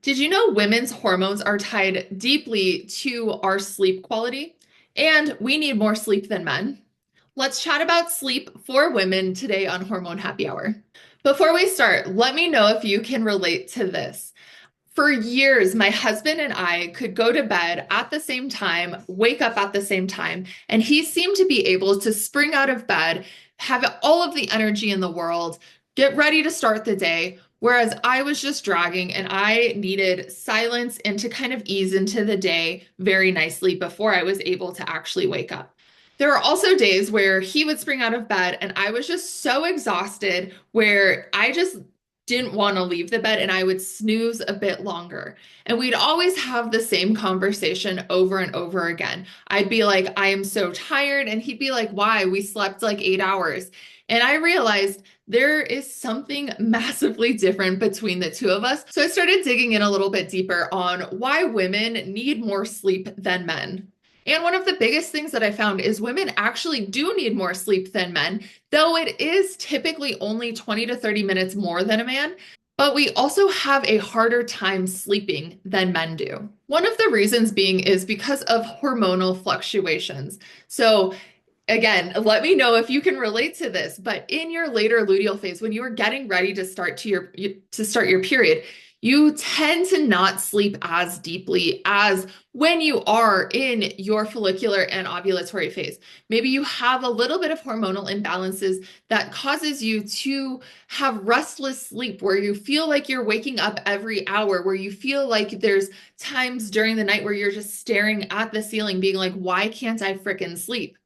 Did you know women's hormones are tied deeply to our sleep quality? And we need more sleep than men. Let's chat about sleep for women today on Hormone Happy Hour. Before we start, let me know if you can relate to this. For years, my husband and I could go to bed at the same time, wake up at the same time, and he seemed to be able to spring out of bed, have all of the energy in the world, get ready to start the day. Whereas I was just dragging and I needed silence and to kind of ease into the day very nicely before I was able to actually wake up. There were also days where he would spring out of bed and I was just so exhausted where I just didn't want to leave the bed and I would snooze a bit longer. And we'd always have the same conversation over and over again. I'd be like, I am so tired. And he'd be like, why? We slept like 8 hours. And I realized there is something massively different between the two of us. So I started digging in a little bit deeper on why women need more sleep than men. And one of the biggest things that I found is women actually do need more sleep than men, though it is typically only 20 to 30 minutes more than a man. But we also have a harder time sleeping than men do. One of the reasons being is because of hormonal fluctuations. So again, let me know if you can relate to this, but in your later luteal phase, when you are getting ready to start your period, you tend to not sleep as deeply as when you are in your follicular and ovulatory phase. Maybe you have a little bit of hormonal imbalances that causes you to have restless sleep where you feel like you're waking up every hour, where you feel like there's times during the night where you're just staring at the ceiling being like, why can't I frickin' sleep?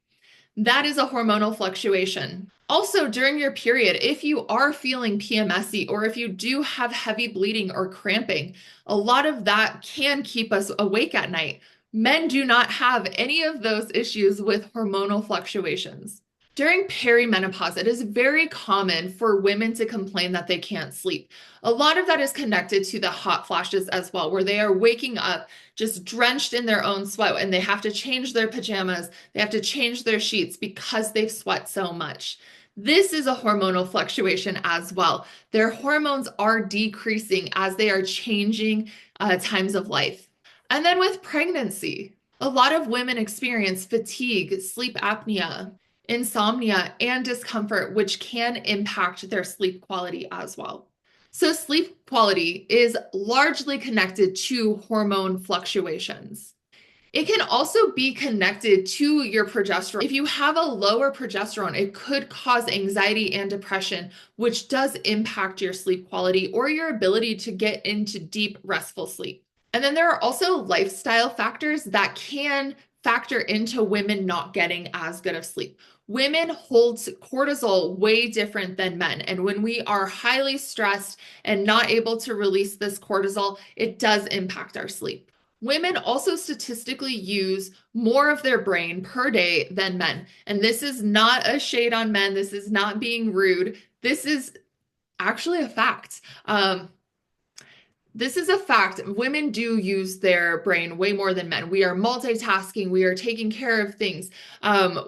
That is a hormonal fluctuation. Also, during your period, if you are feeling PMSy or if you do have heavy bleeding or cramping, a lot of that can keep us awake at night. Men do not have any of those issues with hormonal fluctuations. During perimenopause, it is very common for women to complain that they can't sleep. A lot of that is connected to the hot flashes as well, where they are waking up just drenched in their own sweat and they have to change their pajamas, they have to change their sheets because they've sweat so much. This is a hormonal fluctuation as well. Their hormones are decreasing as they are changing times of life. And then with pregnancy, a lot of women experience fatigue, sleep apnea, insomnia, and discomfort, which can impact their sleep quality as well. So, sleep quality is largely connected to hormone fluctuations. It can also be connected to your progesterone. If you have a lower progesterone, it could cause anxiety and depression, which does impact your sleep quality or your ability to get into deep, restful sleep. And then there are also lifestyle factors that can factor into women not getting as good of sleep. Women hold cortisol way different than men. And when we are highly stressed and not able to release this cortisol, it does impact our sleep. Women also statistically use more of their brain per day than men. And this is not a shade on men. This is not being rude. This is actually a fact. This is a fact. Women do use their brain way more than men. We are multitasking. We are taking care of things.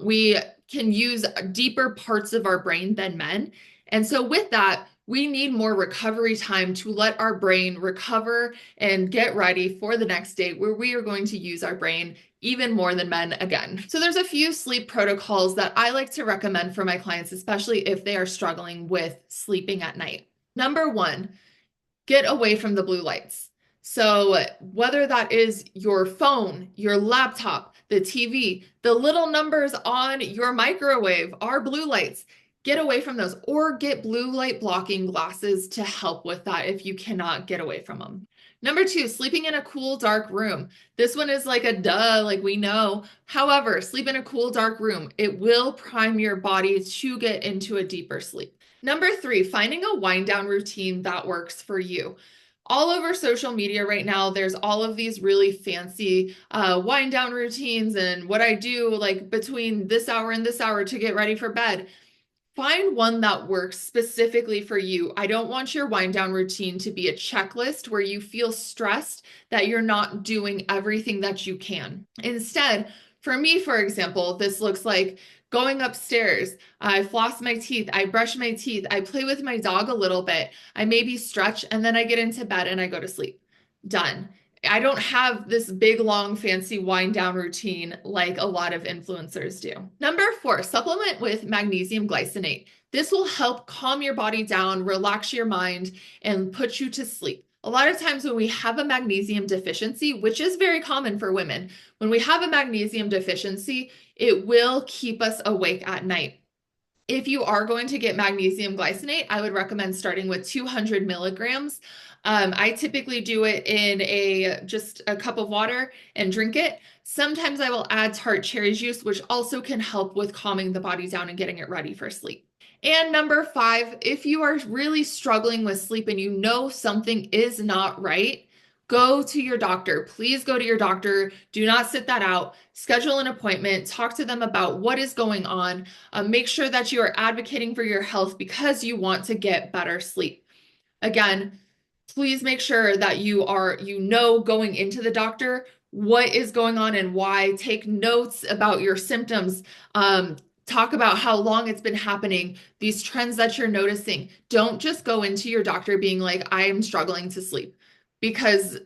We can use deeper parts of our brain than men. And so, with that, we need more recovery time to let our brain recover and get ready for the next day where we are going to use our brain even more than men again. So, there's a few sleep protocols that I like to recommend for my clients, especially if they are struggling with sleeping at night. Number one, get away from the blue lights. So, whether that is your phone, your laptop, the TV, the little numbers on your microwave are blue lights. Get away from those or get blue light blocking glasses to help with that if you cannot get away from them. Number two, sleeping in a cool, dark room. This one is like a duh, like we know. However, sleep in a cool, dark room. It will prime your body to get into a deeper sleep. Number three, finding a wind down routine that works for you. All over social media right now, there's all of these really fancy wind down routines and what I do like between this hour and this hour to get ready for bed. Find one that works specifically for you. I don't want your wind down routine to be a checklist where you feel stressed that you're not doing everything that you can. Instead, for me, for example, this looks like going upstairs. I floss my teeth, I brush my teeth, I play with my dog a little bit, I maybe stretch, and then I get into bed and I go to sleep. Done. I don't have this big, long, fancy wind down routine like a lot of influencers do. Number four, supplement with magnesium glycinate. This will help calm your body down, relax your mind, and put you to sleep. A lot of times when we have a magnesium deficiency, which is very common for women, when we have a magnesium deficiency, it will keep us awake at night. If you are going to get magnesium glycinate, I would recommend starting with 200 milligrams. I typically do it in just a cup of water and drink it. Sometimes I will add tart cherry juice, which also can help with calming the body down and getting it ready for sleep. And number five, if you are really struggling with sleep and you know something is not right, go to your doctor. Please go to your doctor. Do not sit that out. Schedule an appointment. Talk to them about what is going on. Make sure that you are advocating for your health because you want to get better sleep. Again, please make sure that going into the doctor what is going on and why. Take notes about your symptoms. Talk about how long it's been happening, these trends that you're noticing. Don't just go into your doctor being like, I am struggling to sleep, because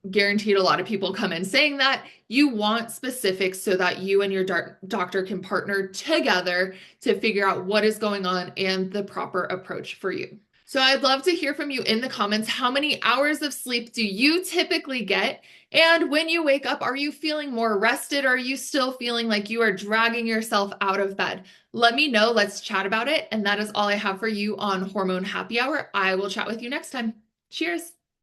guaranteed a lot of people come in saying that. You want specifics so that you and your doctor can partner together to figure out what is going on and the proper approach for you. So I'd love to hear from you in the comments. How many hours of sleep do you typically get? And when you wake up, are you feeling more rested? Or are you still feeling like you are dragging yourself out of bed? Let me know. Let's chat about it. And that is all I have for you on Hormone Happy Hour. I will chat with you next time. Cheers.